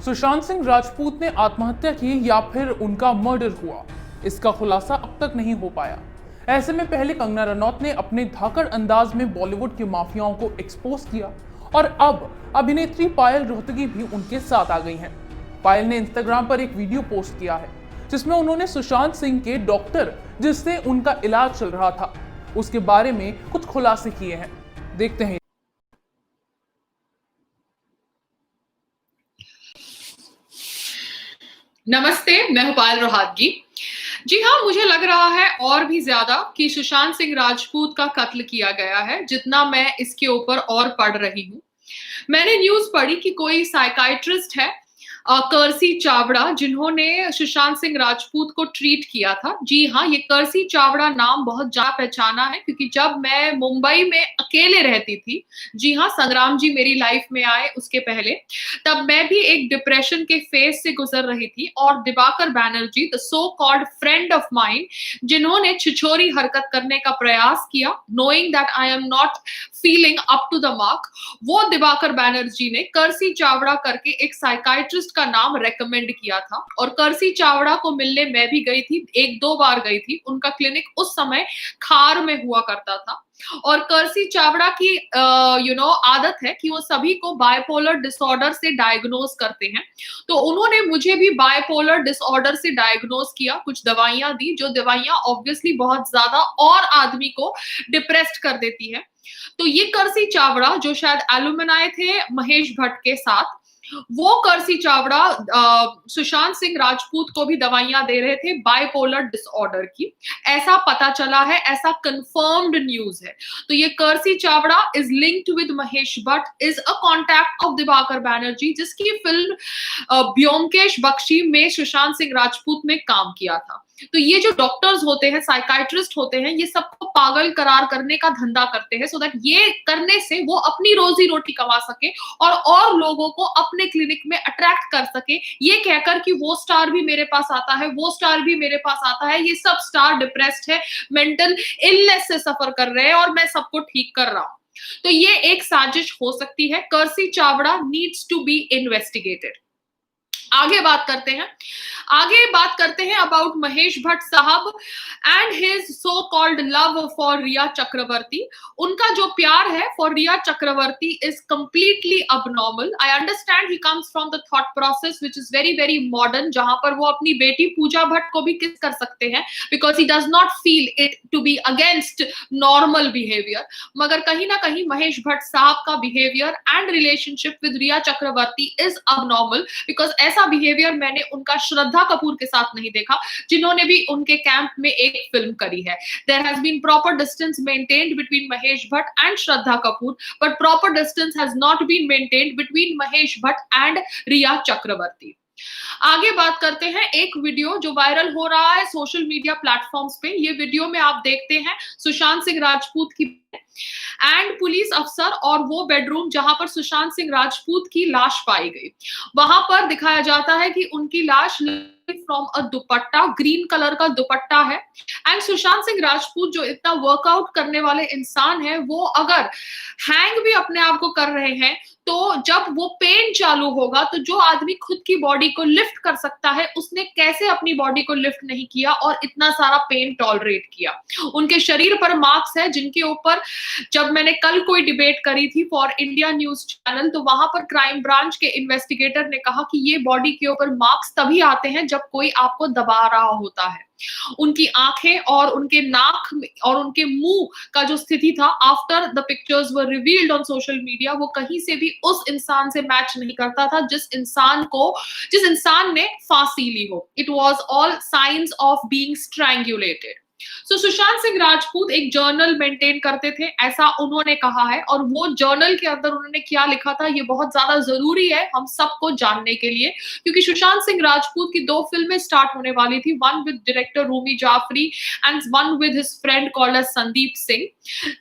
सुशांत सिंह राजपूत ने आत्महत्या की या फिर उनका मर्डर हुआ, इसका खुलासा अब तक नहीं हो पाया। ऐसे में पहले कंगना रनौत ने अपने धाकड़ अंदाज में बॉलीवुड के माफियाओं को एक्सपोज किया और अब अभिनेत्री पायल रोहतगी भी उनके साथ आ गई हैं। पायल ने इंस्टाग्राम पर एक वीडियो पोस्ट किया है जिसमें उन्होंने सुशांत सिंह के डॉक्टर जिससे उनका इलाज चल रहा था उसके बारे में कुछ खुलासे किए हैं। देखते हैं। नमस्ते, मैं हूं पायल रोहतगी। जी हाँ, मुझे लग रहा है और भी ज्यादा कि सुशांत सिंह राजपूत का कत्ल किया गया है, जितना मैं इसके ऊपर और पढ़ रही हूँ। मैंने न्यूज पढ़ी कि कोई साइकाइट्रिस्ट है कर्सी चावड़ा, जिन्होंने सुशांत सिंह राजपूत को ट्रीट किया था। जी हाँ, ये कर्सी चावड़ा नाम बहुत जा पहचाना है, क्योंकि जब मैं मुंबई में अकेले रहती थी, जी हाँ, संग्राम जी मेरी लाइफ में आए उसके पहले, तब मैं भी एक डिप्रेशन के फेज से गुजर रही थी और Divakar Banerjee, the so called friend of mine, जिन्होंने छिछोरी हरकत करने का प्रयास किया, knowing that I am not feeling up to the mark, वो दिवाकर बैनर्जी ने कर्सी चावड़ा करके एक साइकाइट्रिस्ट का नाम रेकमेंड किया था। और कर्सी चावड़ा को मिलने मैं भी गई थी, एक दो बार गई थी। उनका क्लिनिक उस समय खार में हुआ करता था। और कर्सी चावड़ा की आदत है कि वो सभी को बायपोलर डिसऑर्डर से डायग्नोज करते हैं। तो उन्होंने मुझे भी बायपोलर डिसऑर्डर से डायग्नोज किया, कुछ दवाइयां दी, जो दवाइयां ऑब्वियसली बहुत ज्यादा और आदमी को डिप्रेस्ड कर देती है। तो ये कर्सी चावड़ा, जो शायद एलुमनाई थे महेश भट्ट के साथ, वो कर्सी चावड़ा सुशांत सिंह राजपूत को भी दवाइयां दे रहे थे बाइपोलर डिसऑर्डर की। ऐसा पता चला है, ऐसा कंफर्म्ड न्यूज है। तो ये Kursi Chavda is linked with Mahesh Bhatt, is a contact of Dibakar Banerjee, जिसकी फिल्म ब्योमकेश बख्शी में सुशांत सिंह राजपूत ने काम किया था। तो ये जो डॉक्टर्स होते हैं, साइकाइट्रिस्ट होते हैं, ये सबको पागल करार करने का धंधा करते हैं, सो दैट ये करने से वो अपनी रोजी रोटी कमा सके और लोगों को अपने क्लिनिक में अट्रैक्ट कर सके, ये कहकर कि वो स्टार भी मेरे पास आता है, वो स्टार भी मेरे पास आता है, ये सब स्टार डिप्रेस्ड है, मेंटल इलनेस से सफर कर रहे हैं और मैं सबको ठीक कर रहा हूं। तो ये एक साजिश हो सकती है। Kursi Chavda needs to be investigated. आगे बात करते हैं अबाउट महेश भट्ट साहब and his so called love for Rhea Chakraborty. उनका जो प्यार है for Rhea Chakraborty is completely abnormal. I understand he comes from the thought process which is very very modern, जहां पर वो अपनी बेटी पूजा भट्ट को भी किस कर सकते हैं, because he does not feel it to be against normal behaviour. मगर कहीं ना कहीं महेश भट्ट साहब का behaviour and relationship with Rhea Chakraborty is abnormal, because ऐसा बिहेवियर मैंने उनका श्रद्धा कपूर के साथ नहीं देखा, जिन्होंने भी उनके कैंप में एक फिल्म करी है। There has been proper distance maintained between Mahesh Bhatt and Shraddha Kapoor, but proper distance has not been maintained between Mahesh Bhatt and Rhea Chakraborty. आगे बात करते हैं एक वीडियो जो वायरल हो रहा है सोशल मीडिया प्लेटफॉर्म्स पे। ये वीडियो में आप देखते हैं सुशांत सिंह राजपूत की एंड पुलिस अफसर और वो बेडरूम जहां पर सुशांत सिंह राजपूत की लाश पाई गई। वहां पर दिखाया जाता है कि उनकी लाश from a dupatta, green colour का दुपट्टा है। एंड सुशांत सिंह राजपूत जो इतना वर्कआउट करने वाले इंसान है, वो अगर हैंग भी अपने आप को कर रहे हैं, तो जब वो पेन चालू होगा, तो जो आदमी खुद की बॉडी को लिफ्ट कर सकता है, उसने कैसे अपनी बॉडी को लिफ्ट नहीं किया और इतना सारा पेन टॉलरेट किया। उनके शरीर पर मार्क्स है, जिनके ऊपर जब मैंने कल कोई डिबेट करी थी फॉर इंडिया न्यूज चैनल, तो वहां पर क्राइम ब्रांच के इन्वेस्टिगेटर ने कहा कि ये बॉडी के ऊपर मार्क्स तभी आते हैं जब कोई आपको दबा रहा होता है। उनकी आंखें और उनके नाक और उनके मुंह का जो स्थिति था after the pictures were revealed on social media, वो कहीं से भी उस इंसान से मैच नहीं करता था जिस इंसान ने फांसी ली हो। It was all signs of being strangulated. So Sushant Singh Rajput एक जर्नल मेंटेन करते थे, ऐसा उन्होंने कहा है। और वो जर्नल के अंदर उन्होंने क्या लिखा था, ये बहुत ज्यादा जरूरी है हम सबको जानने के लिए, क्योंकि सुशांत सिंह राजपूत की 2 फिल्में स्टार्ट होने वाली थी, one with director Rumi Jafri and one with his friend called as Sandeep Singh.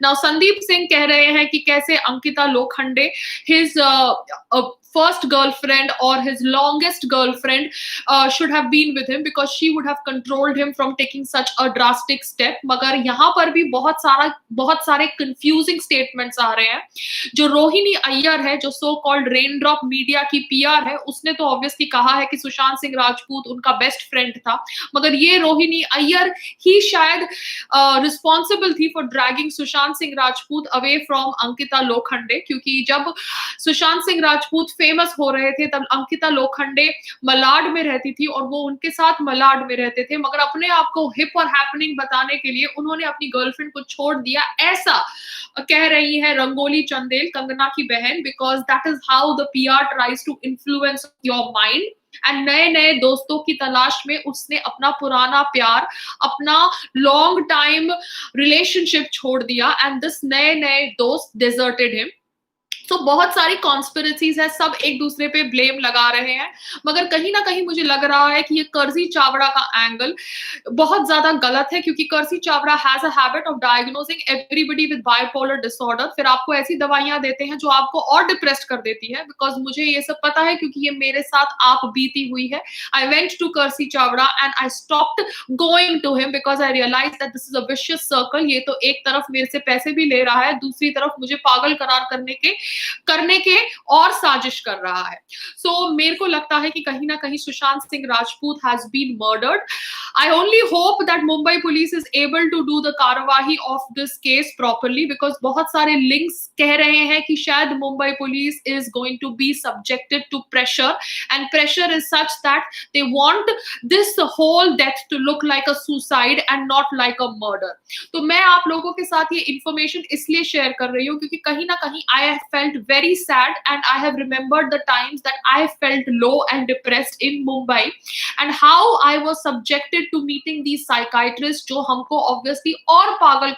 Now Sandeep Singh कह रहे हैं कि कैसे Ankita Lokhande, his first girlfriend or his longest girlfriend should have been with him because she would have controlled him from taking such a drastic step. मगर यहाँ पर भी बहुत सारे confusing statements आ रहे हैं. जो रोहिणी अय्यर है, जो so called raindrop media की PR है, उसने तो obviously कहा है कि सुशांत सिंह राजपूत उनका best friend था. मगर ये रोहिणी अय्यर ही शायद responsible थी for dragging Sushant Singh Rajput away from Ankita Lokhande, क्योंकि जब सुशांत सिंह राजपूत फेमस हो रहे थे तब अंकिता लोखंडे मलाड में रहती थी और वो उनके साथ मलाड में रहते थे, मगर अपने आप को हिप और हैपनिंग बताने के लिए उन्होंने अपनी गर्लफ्रेंड को छोड़ दिया, ऐसा कह रही है रंगोली चंदेल, कंगना की बहन, because that is how the PR tries to influence your mind. And नए नए दोस्तों की तलाश में उसने अपना पुराना प्यार, अपना लॉन्ग टाइम रिलेशनशिप छोड़ दिया, एंड दिस नए दोस्त डिजर्टेड हिम. तो बहुत सारी कॉन्स्पिरेसीज है, सब एक दूसरे पे ब्लेम लगा रहे हैं, मगर कहीं ना कहीं मुझे लग रहा है कि ये कर्जी चावड़ा का एंगल बहुत ज्यादा गलत है, क्योंकि Kersi Chavda has a habit of diagnosing everybody with bipolar disorder. फिर आपको ऐसी दवाइयां देते हैं जो आपको और डिप्रेस्ड कर देती है, बिकॉज मुझे ये सब पता है क्योंकि ये मेरे साथ आप बीती हुई है. I went to Kersi Chavda and I stopped going to him because I realise that this is a vicious circle. ये तो एक तरफ मेरे से पैसे भी ले रहा है, दूसरी तरफ मुझे पागल करार करने के और साजिश कर रहा है. सो मेरे को लगता है कि कहीं ना कहीं Sushant Singh Rajput has been murdered. I only hope that Mumbai police is able to do the कार्यवाही of this case properly, because बहुत सारे लिंक्स कह रहे हैं कि शायद Mumbai police is going to be subjected to pressure, and pressure is such that they want this whole death to look like a suicide and not like a murder. तो मैं आप लोगों के साथ ये इंफॉर्मेशन इसलिए शेयर कर रही हूँ क्योंकि कहीं ना कहीं I have felt very sad and I have remembered the times that I felt low and depressed in Mumbai and how I was subjected to meeting these psychiatrists जो हमको obviously और पागल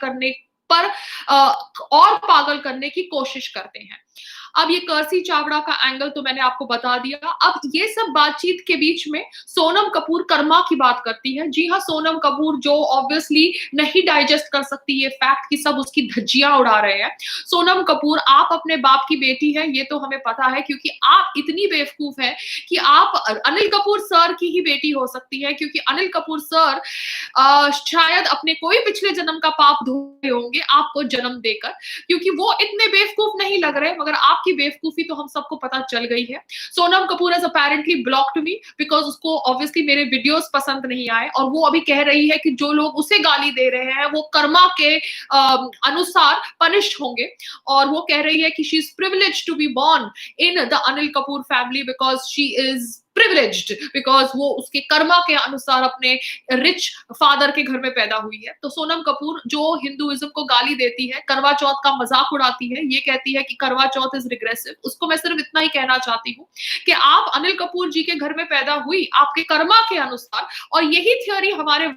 करने की कोशिश करते हैं. अब ये कर्सी चावड़ा का एंगल तो मैंने आपको बता दिया. अब ये सब बातचीत के बीच में सोनम कपूर कर्मा की बात करती है. जी हाँ, सोनम कपूर जो ऑब्वियसली नहीं डाइजेस्ट कर सकती ये फैक्ट कि सब उसकी धज्जियां उड़ा रहे हैं. सोनम कपूर, आप अपने बाप की बेटी है, ये तो हमें पता है, क्योंकि आप इतनी बेवकूफ है कि आप अनिल कपूर सर की ही बेटी हो सकती है, क्योंकि अनिल कपूर सर शायद अपने कोई पिछले जन्म का पाप धोए होंगे आपको जन्म देकर, क्योंकि वो इतने बेवकूफ नहीं लग रहे, मगर आप की बेवकूफी तो हम सबको पता चल गई है. Sonam Kapoor has apparently blocked me because उसको ऑब्वियसली मेरे वीडियोस पसंद नहीं आए, और वो अभी कह रही है कि जो लोग उसे गाली दे रहे हैं वो कर्मा के अनुसार पनिश्ड होंगे, और वो कह रही है कि she is privileged to be born in the Anil Kapoor family because she is privileged because वो उसके कर्मा के अनुसार अपने रिच फादर के घर में पैदा हुई है. तो सोनम कपूर जो हिंदुइज्म को गाली देती है, करवा चौथ का मजाक उड़ाती है, ये कहती है कि करवा चौथ इज रिग्रेसिव, उसको मैं सिर्फ इतना ही कहना चाहती हूँ कि आप अनिल कपूर जी के घर में पैदा हुई आपके कर्मा के अनुसार, और यही थ्योरी हमारे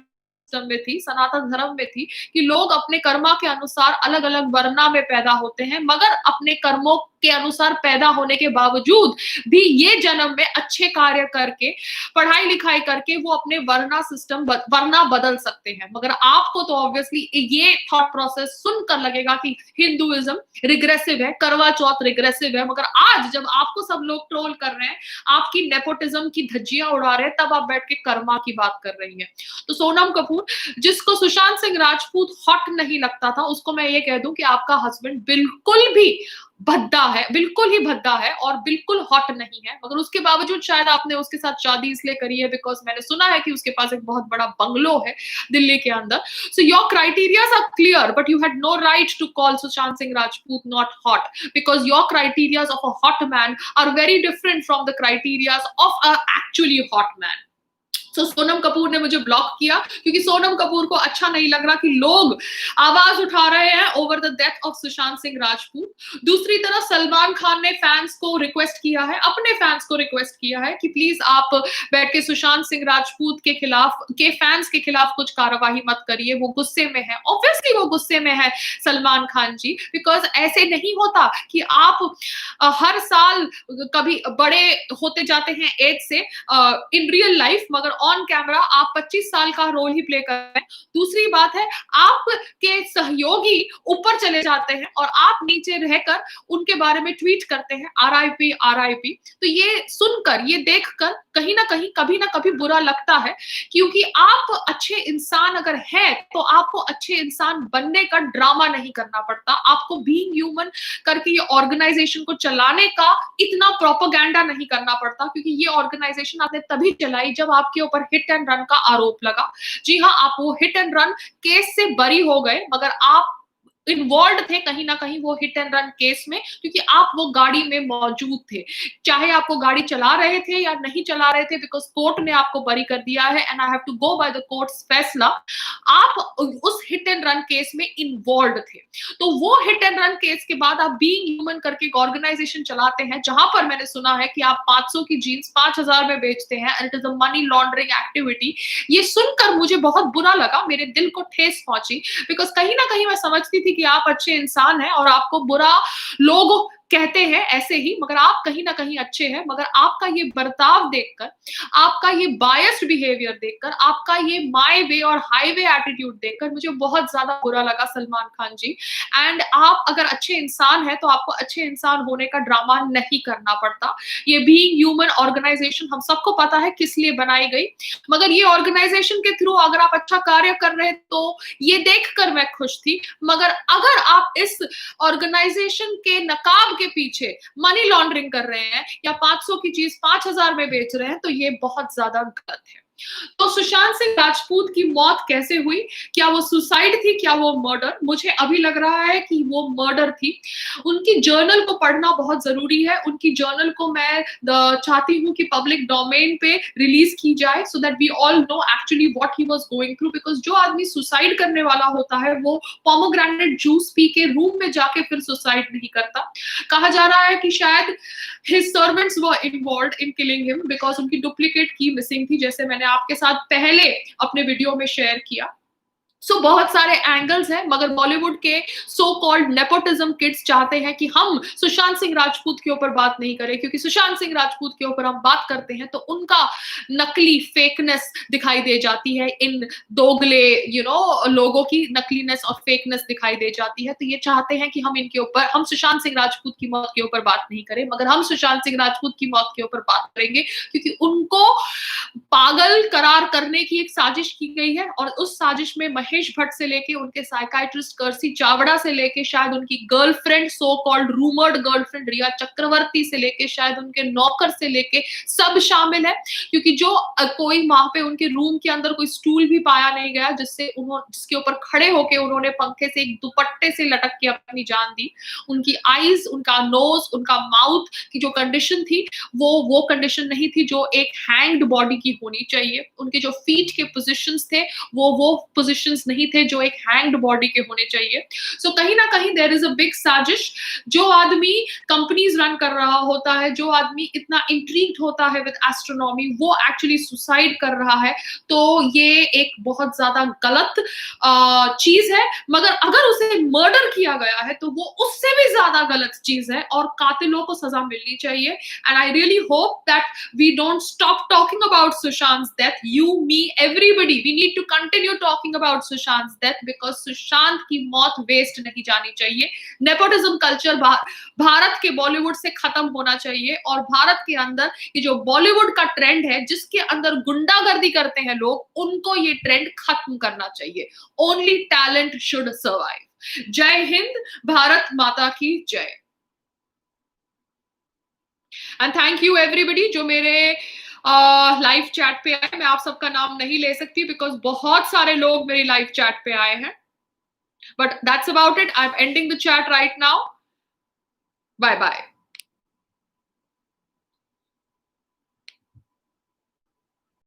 में थी, सनातन धर्म में थी, कि लोग अपने कर्मा के अनुसार अलग अलग वर्णा में पैदा होते हैं, मगर अपने कर्मों के अनुसार पैदा होने के बावजूद भी ये जन्म में अच्छे कार्य करके, पढ़ाई लिखाई करके वो अपने वर्णा बदल सकते हैं. मगर आपको तो ऑब्वियसली ये थॉट प्रोसेस सुनकर लगेगा कि हिंदुइज्म रिग्रेसिव है, करवा चौथ रिग्रेसिव है, मगर आज जब आपको सब लोग ट्रोल कर रहे हैं, आपकी नेपोटिज्म की धज्जियां उड़ा रहे हैं, तब आप बैठ के कर्मा की बात कर रही है. तो सोनम कपूर, जिसको सुशांत सिंह राजपूत हॉट नहीं लगता था, उसको मैं ये कह दूं कि आपका हस्बैंड बिल्कुल भी भद्दा है, बिल्कुल ही भद्दा है और बिल्कुल हॉट नहीं है, मगर उसके बावजूद शायद आपने उसके साथ शादी इसलिए करी है बिकॉज मैंने सुना है कि उसके पास एक बहुत बड़ा बंगलो है दिल्ली के अंदर. So your criterias are clear, but you had no right to call Sushant Singh Rajput not hot, because your criterias of a hot man are very different from the criterias of a actually hot man. तो सोनम कपूर ने मुझे block किया क्योंकि सोनम कपूर को अच्छा नहीं लग रहा कि लोग आवाज उठा रहे हैं over the death of Sushant Singh Rajput. दूसरी तरफ सलमान खान ने फैंस को रिक्वेस्ट किया है, अपने फैंस को रिक्वेस्ट किया है कि प्लीज आप बैठ के सुशांत सिंह राजपूत के फैंस के खिलाफ कुछ कार्यवाही मत करिए, वो गुस्से में है. ऑब्वियसली वो गुस्से में है सलमान खान जी, बिकॉज ऐसे नहीं होता कि आप हर साल कभी बड़े होते जाते हैं एज से इन रियल लाइफ, मगर ऑन कैमरा आप 25 साल का रोल ही प्ले कर रहे हैं। दूसरी बात है, आपके सहयोगी ऊपर चले जाते हैं और आप नीचे रहकर उनके बारे में ट्वीट करते हैं आरआईपी आरआईपी। तो ये सुनकर, ये देखकर कहीं ना कहीं कभी ना कभी बुरा लगता है, क्योंकि आप अच्छे इंसान अगर हैं तो आपको अच्छे इंसान बनने का ड्रामा नहीं करना पड़ता। आपको बीइंग ह्यूमन करके ये ऑर्गेनाइजेशन को चलाने का इतना प्रोपेगेंडा नहीं करना पड़ता, क्योंकि ये ऑर्गेनाइजेशन आपने तभी चलाई जब आपके ऊपर हिट एंड रन का आरोप लगा। जी हाँ, आप वो हिट एंड रन केस से बरी हो गए, मगर आप इन्वॉल्व थे कहीं ना कहीं वो हिट एंड रन केस में, क्योंकि आप वो गाड़ी में मौजूद थे। चाहे आपको गाड़ी चला रहे थे या नहीं चला रहे थे, बिकॉज कोर्ट ने आपको बरी कर दिया है and I have to go by the courts फैसला। आप उस हिट एंड रन केस में इन्वॉल्व थे। तो वो हिट एंड रन केस के बाद आप बीइंग ह्यूमन करके एक ऑर्गेनाइजेशन चलाते हैं, जहां पर मैंने सुना है कि आप 500 की जीन्स 5000 में बेचते हैं and it is a money laundering activity. ये सुनकर मुझे बहुत बुरा लगा, मेरे दिल को ठेस पहुंची, बिकॉज कहीं ना कहीं मैं समझती थी कि आप अच्छे इंसान हैं और आपको बुरा लोग कहते हैं ऐसे ही, मगर आप कहीं ना कहीं अच्छे हैं। मगर आपका ये बर्ताव देखकर, आपका ये बायस्ड बिहेवियर देखकर, आपका ये माय वे और हाईवे एटीट्यूड देखकर मुझे बहुत ज्यादा बुरा लगा सलमान खान जी। एंड आप अगर अच्छे इंसान हैं तो आपको अच्छे इंसान होने का ड्रामा नहीं करना पड़ता। ये बीइंग ह्यूमन ऑर्गेनाइजेशन हम सबको पता है किस लिए बनाई गई, मगर ये ऑर्गेनाइजेशन के थ्रू अगर आप अच्छा कार्य कर रहे हैं तो ये देखकर मैं खुश थी। मगर अगर आप इस ऑर्गेनाइजेशन के नकाब के पीछे मनी लॉन्ड्रिंग कर रहे हैं या 500 की चीज 5000 में बेच रहे हैं, तो ये बहुत ज्यादा गलत है। तो सुशांत सिंह राजपूत की मौत कैसे हुई? क्या वो सुसाइड थी, क्या वो मर्डर? मुझे अभी लग रहा है कि वो मर्डर थी। उनकी जर्नल को पढ़ना बहुत जरूरी है। उनकी जर्नल को मैं चाहती हूँ कि पब्लिक डोमेन पे रिलीज की जाए, so that we all know actually what he was going through. Because जो आदमी सुसाइड करने वाला होता है वो पोमोग्रेनेट जूस पी के रूम में जाके फिर सुसाइड नहीं करता। कहा जा रहा है कि शायद his servants were involved in killing him because उनकी डुप्लीकेट की मिसिंग थी, जैसे मैंने आपके साथ पहले अपने वीडियो में शेयर किया। सो बहुत सारे एंगल्स हैं, मगर बॉलीवुड के सो कॉल्ड नेपोटिज्म किड्स चाहते हैं कि हम सुशांत सिंह राजपूत के ऊपर बात नहीं करें, क्योंकि सुशांत सिंह राजपूत के ऊपर हम बात करते हैं तो उनका नकली फेकनेस दिखाई दे जाती है, इन दोगले लोगों की नकलीनेस और फेकनेस दिखाई दे जाती है। तो ये चाहते हैं कि हम इनके ऊपर, हम सुशांत सिंह राजपूत की मौत के ऊपर बात नहीं करें, मगर हम सुशांत सिंह राजपूत की मौत के ऊपर बात करेंगे, क्योंकि उनको पागल करार करने की एक साजिश की गई है। और उस साजिश में महेश भट्ट से लेके उनके साइकाइट्रिस्ट कर्सी चावड़ा से लेके शायद उनकी girlfriend, so called rumoured girlfriend Rhea Chakraborty से लेके शायद उनके नौकर से लेके सब शामिल है। क्योंकि जो कोई वहां पे उनके रूम के अंदर कोई स्टूल भी पाया नहीं गया जिसके ऊपर खड़े होके उन्होंने पंखे से एक दुपट्टे से लटक के अपनी जान दी। उनकी आईज, उनका नोज, उनका माउथ की जो कंडीशन थी वो कंडीशन नहीं थी जो एक हैंग्ड बॉडी की होनी चाहिए। उनके जो फीट के पोजीशंस थे वो पोजीशंस नहीं थे जो एक हैंग्ड बॉडी के होने चाहिए। सो कहीं ना कहीं देयर इज अ बिग साजिश। जो आदमी कंपनीज रन कर रहा होता है, जो आदमी इतना इंट्रीग्ड होता है विद एस्ट्रोनॉमी, वो एक्चुअली सुसाइड कर रहा है। तो ये एक बहुत ज्यादा गलत चीज है। मगर अगर उसे मर्डर किया गया है तो वो उससे भी ज्यादा गलत चीज है और कातिलों को सजा मिलनी चाहिए। And I really hope that we don't stop talking about Sushant's death. You, me, everybody, we need to continue talking about सुशांत's death because Sushant की मौत वेस्ट नहीं जानी चाहिए। नेपोटिज्म कल्चर भारत के बॉलीवुड से खत्म होना चाहिए और भारत के अंदर ये जो बॉलीवुड का ट्रेंड है जिसके अंदर गुंडागर्दी करते हैं लोग, उनको ये ट्रेंड खत्म करना चाहिए। Only talent should survive. जय हिंद, भारत माता की जय। एंड थैंक यू एवरीबडी जो मेरे लाइव चैट पे आए। मैं आप सबका नाम नहीं ले सकती बिकॉज बहुत सारे लोग मेरी लाइव चैट पे आए हैं, but that's about it. I am ending the chat right now. Bye bye.